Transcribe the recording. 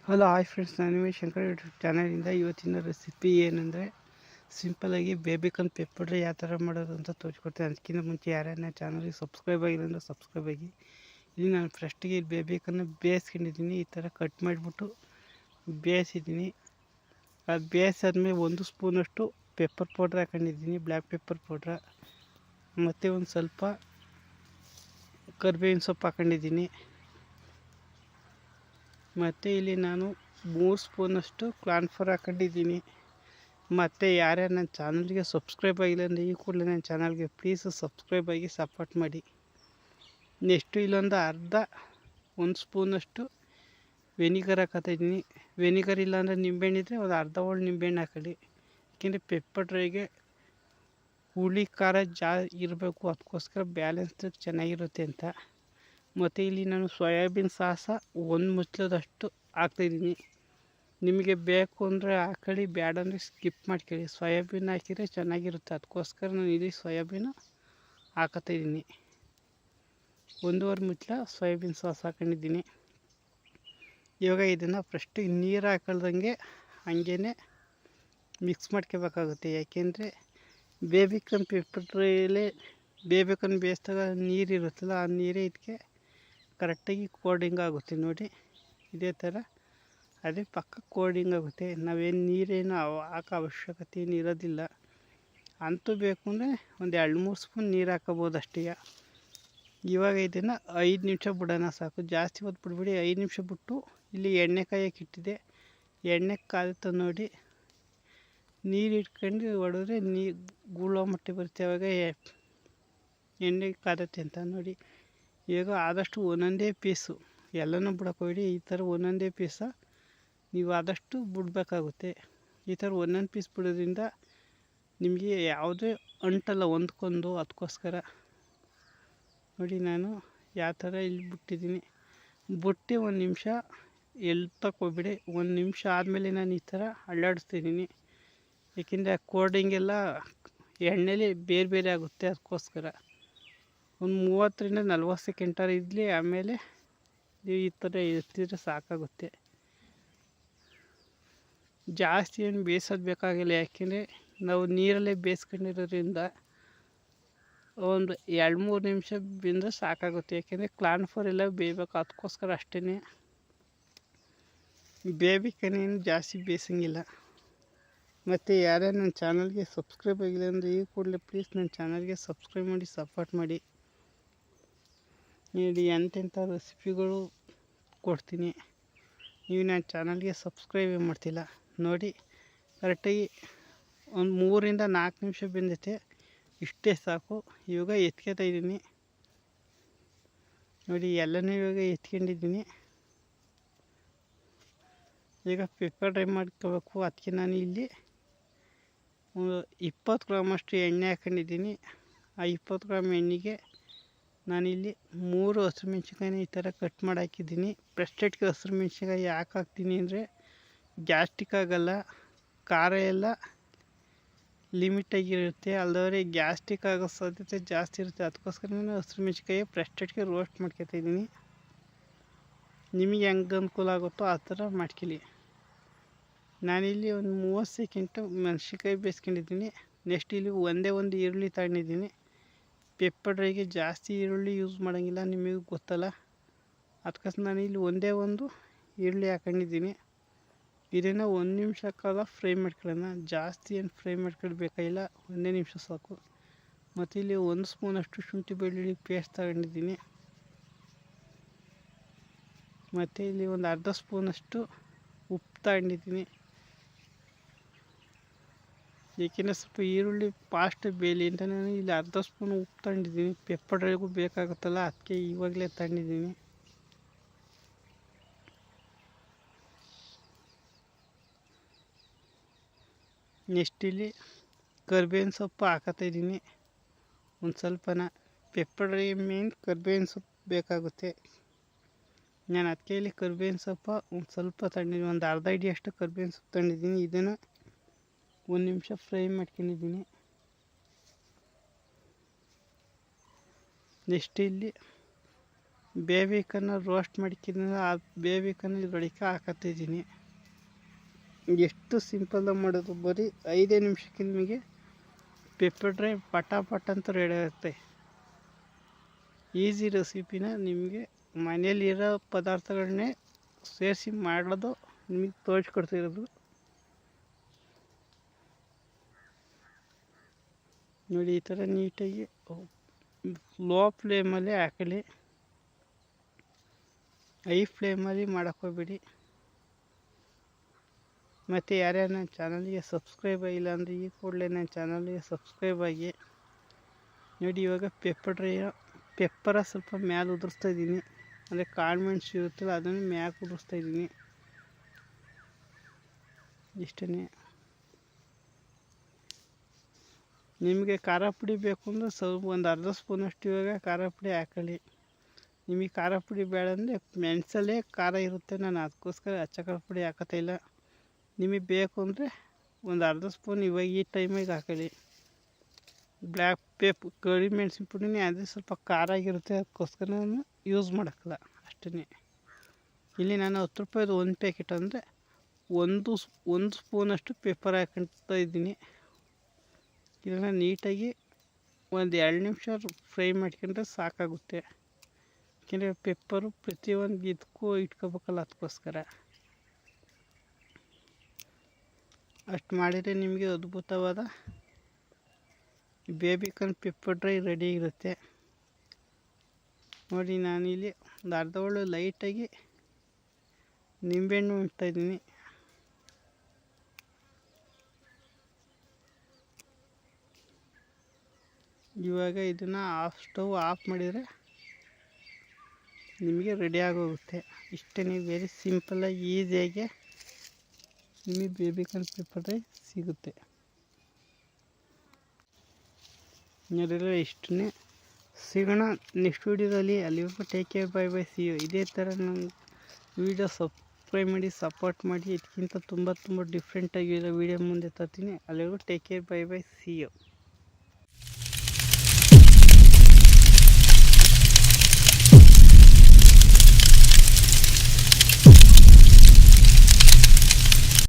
Hello hi friends, ನಾನು ನಿಮ್ಮ Shankar YouTube ಚಾನಲಿಂದ ಇವತ್ತಿನ ರೆಸಿಪಿ ಏನಂದರೆ ಸಿಂಪಲಾಗಿ ಬೇಬಿಕಾರ್ನ್ ಪೆಪ್ಪರ್ ಡ್ರೈ ಯಾವ ಥರ ಮಾಡೋದು ಅಂತ ತೋರಿಸ್ಕೊಡ್ತೀನಿ. ಅದಕ್ಕಿಂತ ಮುಂಚೆ ಯಾರ್ಯಾರ ಚಾನಲ್ಗೆ ಸಬ್ಸ್ಕ್ರೈಬ್ ಆಗಿಲ್ಲ ಅಂದರೆ ಸಬ್ಸ್ಕ್ರೈಬ್ ಆಗಿ. ಇಲ್ಲಿ ನಾನು ಫಸ್ಟಿಗೆ ಬೇಬಿಕಾರ್ನ ಬೇಯಿಸ್ಕೊಂಡಿದ್ದೀನಿ. ಈ ಥರ ಕಟ್ ಮಾಡಿಬಿಟ್ಟು ಬೇಯಿಸಿದ್ದೀನಿ. ಅದು ಬೇಯಿಸಾದ್ಮೇಲೆ 1 ಸ್ಪೂನಷ್ಟು ಪೆಪ್ಪರ್ ಪೌಡ್ರ್ ಹಾಕೊಂಡಿದ್ದೀನಿ, ಬ್ಲ್ಯಾಕ್ ಪೆಪ್ಪರ್ ಪೌಡ್ರ. ಮತ್ತು ಒಂದು ಸ್ವಲ್ಪ ಕರಿಬೇವಿನ ಸೊಪ್ಪು ಹಾಕೊಂಡಿದ್ದೀನಿ. ಮತ್ತು ಇಲ್ಲಿ ನಾನು 3 ಸ್ಪೂನಷ್ಟು ಕಾರ್ನ್ಫ್ಲೋರ್ ಹಾಕೊಂಡಿದ್ದೀನಿ. ಮತ್ತು ಯಾರ್ಯಾರು ನನ್ನ ಚಾನಲ್ಗೆ ಸಬ್ಸ್ಕ್ರೈಬ್ ಆಗಿಲ್ಲ ಅಂದರೆ ಈ ಕೂಡಲೇ ನನ್ನ ಚಾನಲ್ಗೆ ಪ್ಲೀಸ್ ಸಬ್ಸ್ಕ್ರೈಬ್ ಆಗಿ ಸಪೋರ್ಟ್ ಮಾಡಿ. ನೆಕ್ಸ್ಟು ಇಲ್ಲೊಂದು 1 ಸ್ಪೂನಷ್ಟು ವೆನಿಗರ್ ಹಾಕತ್ತಿದ್ದೀನಿ. ವೆನಿಗರ್ ಇಲ್ಲಾಂದರೆ ನಿಂಬೆಹಣ್ಣಿದ್ರೆ ಒಂದು ಅರ್ಧ ಹೋಳು ನಿಂಬೆಹಣ್ಣು ಹಾಕೊಳ್ಳಿ. ಏಕೆಂದರೆ ಪೆಪ್ಪರ್ ಡ್ರೈಗೆ ಹುಳಿ ಖಾರ ಇರಬೇಕು, ಅದಕ್ಕೋಸ್ಕರ ಬ್ಯಾಲೆನ್ಸ್ ಚೆನ್ನಾಗಿರುತ್ತೆ ಅಂತ. ಮತ್ತು ಇಲ್ಲಿ ನಾನು ಸೋಯಾಬೀನ್ ಸಾಸ 1 ಮುಚ್ಚಳದಷ್ಟು ಹಾಕ್ತಾಯಿದ್ದೀನಿ. ನಿಮಗೆ ಬೇಕು ಅಂದರೆ ಹಾಕೊಳ್ಳಿ, ಬೇಡ ಅಂದರೆ ಸ್ಕಿಪ್ ಮಾಡ್ಕೊಳ್ಳಿ. ಸೋಯಾಬೀನ್ ಹಾಕಿದರೆ ಚೆನ್ನಾಗಿರುತ್ತೆ, ಅದಕ್ಕೋಸ್ಕರ ನಾನು ಇಲ್ಲಿ ಸೋಯಾಬೀನು ಹಾಕತ್ತಾಯಿದ್ದೀನಿ. 1.5 ಮುಚ್ಚಳ ಸೋಯಾಬೀನ್ ಸಾಸ್ ಹಾಕೊಂಡಿದ್ದೀನಿ. ಇವಾಗ ಇದನ್ನು ಫಸ್ಟು ನೀರು ಹಾಕೊಳ್ದಂಗೆ ಹಂಗೇ ಮಿಕ್ಸ್ ಮಾಡ್ಕೋಬೇಕಾಗುತ್ತೆ. ಯಾಕೆಂದರೆ ಬೇಬಿಕಾರ್ನ್ ಪೆಪ್ಪರ್ ಡ್ರೈಯಲ್ಲೇ ಬೇಬಿಕಾರ್ನ್ ಬೇಯಿಸಿದಾಗ ನೀರಿರುತ್ತಲ್ಲ, ಆ ನೀರೇ ಇದಕ್ಕೆ ಕರೆಕ್ಟಾಗಿ ಕೋಲ್ಡಿಂಗ್ ಆಗುತ್ತೆ. ನೋಡಿ, ಇದೇ ಥರ ಅದೇ ಪಕ್ಕ ಕೋಲ್ಡಿಂಗ್ ಆಗುತ್ತೆ. ನಾವೇನು ನೀರೇನು ಹಾಕೋ ಅವಶ್ಯಕತೆ ಏನು ಇರೋದಿಲ್ಲ. ಅಂತೂ ಬೇಕು ಅಂದರೆ ಒಂದು 2-3 ಸ್ಪೂನ್ ನೀರು ಹಾಕೋಬೋದು ಅಷ್ಟೇ. ಇವಾಗ ಇದನ್ನು 5 ನಿಮಿಷ ಬಿಡೋಣ ಸಾಕು, ಜಾಸ್ತಿ ಹೊತ್ತು ಬಿಡ್ಬಿಡಿ. 5 ನಿಮಿಷ ಬಿಟ್ಟು ಇಲ್ಲಿ ಎಣ್ಣೆ ಕಾಯೋಕೆ ಇಟ್ಟಿದೆ. ಎಣ್ಣೆ ಕಾಯುತ್ತೆ ನೋಡಿ, ನೀರು ಇಟ್ಕೊಂಡು ಹೊಡೆದ್ರೆ ಗೂಳೋ ಮಟ್ಟಿ ಬರುತ್ತೆ. ಅವಾಗ ಎಣ್ಣೆ ಕಾಯುತ್ತೆ ಅಂತ ನೋಡಿ. ಈಗ ಆದಷ್ಟು ಒಂದೊಂದೇ ಪೀಸು, ಎಲ್ಲನೂ ಬಿಡೋಕೋಬೇಡಿ. ಈ ಥರ ಒಂದೊಂದೇ ಪೀಸ ನೀವು ಆದಷ್ಟು ಬಿಡಬೇಕಾಗುತ್ತೆ. ಈ ಥರ ಒಂದೊಂದು ಪೀಸ್ ಬಿಡೋದ್ರಿಂದ ನಿಮಗೆ ಯಾವುದೇ ಅಂಟಲ್ಲ ಒಂದ್ಕೊಂದು, ಅದಕ್ಕೋಸ್ಕರ ನೋಡಿ ನಾನು ಯಾವ ಥರ ಇಲ್ಲಿ ಬಿಟ್ಟಿದ್ದೀನಿ. ಬಿಟ್ಟು 1 ನಿಮಿಷ ತಗೋಬಿಡಿ. 1 ನಿಮಿಷ ಆದಮೇಲೆ ನಾನು ಈ ಥರ ಅಳ್ಳಾಡಿಸ್ತಿದ್ದೀನಿ. ಏಕೆಂದರೆ ಆ ಕೋಲ್ಡಿಂಗೆಲ್ಲ ಎಣ್ಣೆಲಿ ಬೇರೆ ಬೇರೆ ಆಗುತ್ತೆ, ಅದಕ್ಕೋಸ್ಕರ. ಒಂದು 30-40 ಸೆಕೆಂಡಾರು ಇರಲಿ, ಆಮೇಲೆ ನೀವು ಈ ಥರ ಎತ್ತಿದ್ರೆ ಸಾಕಾಗುತ್ತೆ. ಜಾಸ್ತಿ ಏನು ಬೇಯಿಸೋದು ಬೇಕಾಗಿಲ್ಲ, ಯಾಕೆಂದರೆ ನಾವು ನೀರಲ್ಲೇ ಬೇಯಿಸ್ಕೊಂಡಿರೋದ್ರಿಂದ ಒಂದು 2-3 ನಿಮಿಷ ಬೆಂದರೆ ಸಾಕಾಗುತ್ತೆ. ಯಾಕೆಂದರೆ ಕಾರ್ನ್ಫ್ಲೋರ್ ಎಲ್ಲ ಬೇಯಬೇಕು, ಅದಕ್ಕೋಸ್ಕರ ಅಷ್ಟೇ. ಬೇಬಿಕಾರ್ನ್ ಜಾಸ್ತಿ ಬೇಯಿಸಂಗಿಲ್ಲ. ಮತ್ತು ಯಾರ್ಯಾರು ನನ್ನ ಚಾನಲ್ಗೆ ಸಬ್ಸ್ಕ್ರೈಬ್ ಆಗಿಲ್ಲ ಅಂದರೆ ಈ ಕೂಡಲೇ ಪ್ಲೀಸ್ ನನ್ನ ಚಾನಲ್ಗೆ ಸಬ್ಸ್ಕ್ರೈಬ್ ಮಾಡಿ ಸಪೋರ್ಟ್ ಮಾಡಿ. ನೋಡಿ, ಎಂತೆಂಥ ರೆಸಿಪಿಗಳು ಕೊಡ್ತೀನಿ, ನೀವು ನನ್ನ ಚಾನಲ್ಗೆ ಸಬ್ಸ್ಕ್ರೈಬ್ ಮಾಡ್ತಿಲ್ಲ. ನೋಡಿ, ಕರೆಕ್ಟಾಗಿ ಒಂದು 3-4 ನಿಮಿಷ ಬೆಂದೈತೆ, ಇಷ್ಟೇ ಸಾಕು. ಇವಾಗ ಎತ್ಕೊತಾ ಇದ್ದೀನಿ ನೋಡಿ, ಎಲ್ಲನೂ ಇವಾಗ ಎತ್ಕೊಂಡಿದ್ದೀನಿ. ಈಗ ಪೆಪ್ಪರ್ ಡ್ರೈ ಮಾಡ್ಕೋಬೇಕು. ಅದಕ್ಕೆ ನಾನು ಇಲ್ಲಿ 20 ಗ್ರಾಮಷ್ಟು ಎಣ್ಣೆ ಹಾಕೊಂಡಿದ್ದೀನಿ. ಆ 20 ಗ್ರಾಮ್ ಎಣ್ಣೆಗೆ ನಾನಿಲ್ಲಿ 3 ಹಸಿರುಮೆಣ್ಸಿನ್ಕಾಯಿನ ಈ ಥರ ಕಟ್ ಮಾಡಿ ಹಾಕಿದ್ದೀನಿ. ಪ್ರೆಸ್ಟೇಟ್ಗೆ ಹಸಿರುಮೆಣ್ಸಿನ್ಕಾಯಿ ಯಾಕೆ ಹಾಕ್ತೀನಿ ಅಂದರೆ ಗ್ಯಾಸ್ಟ್ರಿಕ್ ಆಗೋಲ್ಲ, ಖಾರ ಎಲ್ಲ ಲಿಮಿಟಾಗಿರುತ್ತೆ. ಅಲ್ಲದವರೆ ಗ್ಯಾಸ್ಟ್ರಿಕ್ ಆಗೋ ಸಾಧ್ಯತೆ ಜಾಸ್ತಿ ಇರುತ್ತೆ, ಅದಕ್ಕೋಸ್ಕರ ನಾನು ಹಸಿರುಮೆಣ್ಸಿನ್ಕಾಯಿ ಪ್ರೆಸ್ಟೇಟ್ಗೆ ರೋಸ್ಟ್ ಮಾಡ್ಕೊತಾಯಿದ್ದೀನಿ. ನಿಮಗೆ ಹೆಂಗೆ ಅನುಕೂಲ ಆಗುತ್ತೋ ಆ ಥರ ಮಾಡ್ಕೊಳ್ಳಿ. ನಾನಿಲ್ಲಿ ಒಂದು 30 ಸೆಕೆಂಡು ಮೆಣಸಿನ್ಕಾಯಿ ಬೇಯಿಸ್ಕೊಂಡಿದ್ದೀನಿ. ನೆಕ್ಸ್ಟ್ ಇಲ್ಲಿ ಒಂದೇ ಒಂದು ಈರುಳ್ಳಿ ತಗೊಂಡಿದ್ದೀನಿ. ಪೆಪ್ಪರ್ ಡ್ರೈಗೆ ಜಾಸ್ತಿ ಈರುಳ್ಳಿ ಯೂಸ್ ಮಾಡೋಂಗಿಲ್ಲ, ನಿಮಗೆ ಗೊತ್ತಲ್ಲ, ಅದಕ್ಕೋಸ್ಕರ ನಾನು ಇಲ್ಲಿ ಒಂದೇ ಒಂದು ಈರುಳ್ಳಿ ಹಾಕೊಂಡಿದ್ದೀನಿ. ಇದನ್ನು 1 ನಿಮಿಷ ಕಾಲ ಫ್ರೈ ಮಾಡ್ಕೊಳ್ಳೋಣ. ಜಾಸ್ತಿ ಏನು ಫ್ರೈ ಮಾಡ್ಕೊಳ್ಬೇಕಾಗಿಲ್ಲ, 1 ನಿಮಿಷ ಸಾಕು. ಮತ್ತು ಇಲ್ಲಿ 1 ಸ್ಪೂನಷ್ಟು ಶುಂಠಿ ಬೆಳ್ಳುಳ್ಳಿ ಪೇಸ್ಟ್ ತಗೊಂಡಿದ್ದೀನಿ. ಮತ್ತು ಇಲ್ಲಿ ಒಂದು ಅರ್ಧ ಸ್ಪೂನಷ್ಟು ಉಪ್ಪು ತಗೊಂಡಿದ್ದೀನಿ. ಏಕೆಂದರೆ ಸ್ವಲ್ಪ ಈರುಳ್ಳಿ ಫಾಸ್ಟ್ ಬೇಯಲಿ ಅಂತ ನಾನು ಇಲ್ಲಿ ಅರ್ಧ ಸ್ಪೂನ್ ಉಪ್ಪು ತಗೊಂಡಿದ್ದೀನಿ. ಪೆಪ್ಪರ್ ಡ್ರೈಗೂ ಬೇಕಾಗುತ್ತಲ್ಲ, ಅದಕ್ಕೆ ಇವಾಗಲೇ ತಗೊಂಡಿದ್ದೀನಿ. ನೆಕ್ಸ್ಟ್ ಇಲ್ಲಿ ಕರಿಬೇವಿನ ಸೊಪ್ಪು ಹಾಕತ್ತಾಯಿದ್ದೀನಿ ಒಂದು ಸ್ವಲ್ಪನ. ಪೆಪ್ಪರ್ ಡ್ರೈ ಮೇನ್ ಕರಿಬೇವಿನ ಸೊಪ್ಪು ಬೇಕಾಗುತ್ತೆ. ನಾನು ಅದಕ್ಕೆ ಇಲ್ಲಿ ಕರಿಬೇವಿನ ಸೊಪ್ಪು ಒಂದು ಸ್ವಲ್ಪ ತಗೊಂಡಿದ್ದೀನಿ, ಒಂದು ಅರ್ಧ ಹಿಡಿಯಷ್ಟು ಕರಿಬೇವಿನ ಸೊಪ್ಪು ತಗೊಂಡಿದ್ದೀನಿ. ಇದನ್ನು 1 ನಿಮಿಷ ಫ್ರೈ ಮಾಡ್ಕೊಂಡಿದ್ದೀನಿ. ನೆಕ್ಸ್ಟ್ ಇಲ್ಲಿ ಬೇಬಿಕನ್ನು ರೋಸ್ಟ್ ಮಾಡ್ಕಿದ್ದೀನಿ. ಆ ಬೇಬಿಕನ್ನು ಇದ್ರೊಳಗೆ ಹಾಕತ್ತಿದ್ದೀನಿ. ಎಷ್ಟು ಸಿಂಪಲ್ಲಾಗಿ ಮಾಡೋದು, ಬರೀ 5 ನಿಮಿಷಕ್ಕೆ ನಿಮಗೆ ಪೆಪ್ಪರ್ ಡ್ರೈ ಪಟ ಅಂತ ರೆಡಿ ಆಗುತ್ತೆ. ಈಸಿ ರೆಸಿಪಿನ ನಿಮಗೆ ಮನೇಲಿರೋ ಪದಾರ್ಥಗಳನ್ನೇ ಸೇರಿಸಿ ಮಾಡೋದು ನಿಮಗೆ ತೋರಿಸ್ಕೊಡ್ತಿರೋದು. ನೋಡಿ, ಈ ಥರ ನೀಟಾಗಿ ಲೋ ಫ್ಲೇಮಲ್ಲೇ ಹಾಕಲಿ, ಹೈ ಫ್ಲೇಮಲ್ಲಿ ಮಾಡೋಕ್ಕೋಗ್ಬೇಡಿ. ಮತ್ತು ಯಾರ್ಯಾರು ನನ್ನ ಚಾನಲ್ಗೆ ಸಬ್ಸ್ಕ್ರೈಬ್ ಆಗಿಲ್ಲ ಅಂದರೆ ಈ ಕೂಡಲೇ ನನ್ನ ಚಾನಲ್ಗೆ ಸಬ್ಸ್ಕ್ರೈಬ್ ಆಗಿ. ನೋಡಿ, ಇವಾಗ ಪೆಪ್ಪರ ಸ್ವಲ್ಪ ಮ್ಯಾಲೆ ಉದುರಿಸ್ತಾ ಇದ್ದೀನಿ, ಅಂದರೆ ಕಾನ್ಮೆಂಟ್ಸ್ ಇರುತ್ತಲ್ಲ ಅದನ್ನು ಮ್ಯಾಲೆ ಉದುರಿಸ್ತಾ ಇದ್ದೀನಿ. ಇಷ್ಟೇ. ನಿಮಗೆ ಖಾರ ಪುಡಿ ಬೇಕು ಅಂದರೆ ಸ್ವಲ್ಪ ಒಂದು ಅರ್ಧ ಸ್ಪೂನಷ್ಟು ಇವಾಗ ಖಾರ ಪುಡಿ ಹಾಕೊಳ್ಳಿ. ನಿಮಗೆ ಖಾರ ಪುಡಿ ಬೇಡ ಅಂದರೆ ಮೆಣಸಲ್ಲೇ ಖಾರ ಇರುತ್ತೆ, ನಾನು ಅದಕ್ಕೋಸ್ಕರ ಅಚ್ಚ ಖಾರ ಪುಡಿ ಹಾಕೋತಾ ಇಲ್ಲ. ನಿಮಗೆ ಬೇಕು ಅಂದರೆ ಒಂದು ಅರ್ಧ ಸ್ಪೂನ್ ಇವಾಗ ಈ ಟೈಮಿಗೆ ಹಾಕೊಳ್ಳಿ. ಬ್ಲ್ಯಾಕ್ ಕರಿ ಮೆಣಸಿನ ಪುಡಿನೇ, ಅದೇ ಸ್ವಲ್ಪ ಖಾರ ಆಗಿರುತ್ತೆ, ಅದಕ್ಕೋಸ್ಕರ ನಾನು ಯೂಸ್ ಮಾಡೋಕ್ಕಲ್ಲ. ಅಷ್ಟೇ. ಇಲ್ಲಿ ನಾನು 10 ರೂಪಾಯಿದು ಒಂದು ಪ್ಯಾಕೆಟ್ ಅಂದರೆ ಒಂದು ಸ್ಪೂನಷ್ಟು ಪೆಪ್ಪರ್ ಹಾಕ್ಕೊಳ್ತಾ ಇದ್ದೀನಿ. ಇದನ್ನು ನೀಟಾಗಿ ಒಂದು 2 ನಿಮಿಷ ಫ್ರೈ ಮಾಡ್ಕೊಂಡ್ರೆ ಸಾಕಾಗುತ್ತೆ. ಯಾಕೆಂದರೆ ಪೆಪ್ಪರು ಪ್ರತಿಯೊಂದು ಇದಕ್ಕೂ ಇಟ್ಕೋಬೇಕಲ್ಲ, ಅದಕ್ಕೋಸ್ಕರ. ಅಷ್ಟು ಮಾಡಿದರೆ ನಿಮಗೆ ಅದ್ಭುತವಾದ ಬೇಬಿಕಾರ್ನ್ ಪೆಪ್ಪರ್ ಡ್ರೈ ರೆಡಿ ಇರುತ್ತೆ. ನೋಡಿ, ನಾನಿಲ್ಲಿ ಒಂದು ಅರ್ಧ ಒಳ್ಳೆ ಲೈಟಾಗಿ ನಿಂಬೆಹಣ್ಣು ಇಡ್ತಾಯಿದ್ದೀನಿ. ಇವಾಗ ಇದನ್ನು ಸ್ಟವ್ ಆಫ್ ಮಾಡಿದರೆ ನಿಮಗೆ ರೆಡಿ ಆಗೋಗುತ್ತೆ. ಇಷ್ಟೇ, ವೆರಿ ಸಿಂಪಲ್ಲಾಗಿ ಈಸಿಯಾಗಿ ನಿಮಗೆ ಬೇಬಿಕಾರ್ನ್ ಪೆಪ್ಪರ್ ಡ್ರೈ ಸಿಗುತ್ತೆ. ನೋಡಿದ್ರೆ ಇಷ್ಟನ್ನೇ. ಸಿಗೋಣ ನೆಕ್ಸ್ಟ್ ವೀಡಿಯೋದಲ್ಲಿ. ಅಲ್ಲಿವರೆಗೂ take care, bye bye, see you. ಇದೇ ಥರ ನನ್ನ ವೀಡಿಯೋ ಸಬ್ಸ್ಕ್ರೈಬ್ ಮಾಡಿ ಸಪೋರ್ಟ್ ಮಾಡಿ. ಇದಕ್ಕಿಂತ ತುಂಬ ಡಿಫ್ರೆಂಟಾಗಿರೋ ವೀಡಿಯೋ ಮುಂದೆ ತರ್ತೀನಿ. ಅಲ್ಲಿವರೆಗೂ take care, bye bye, see you.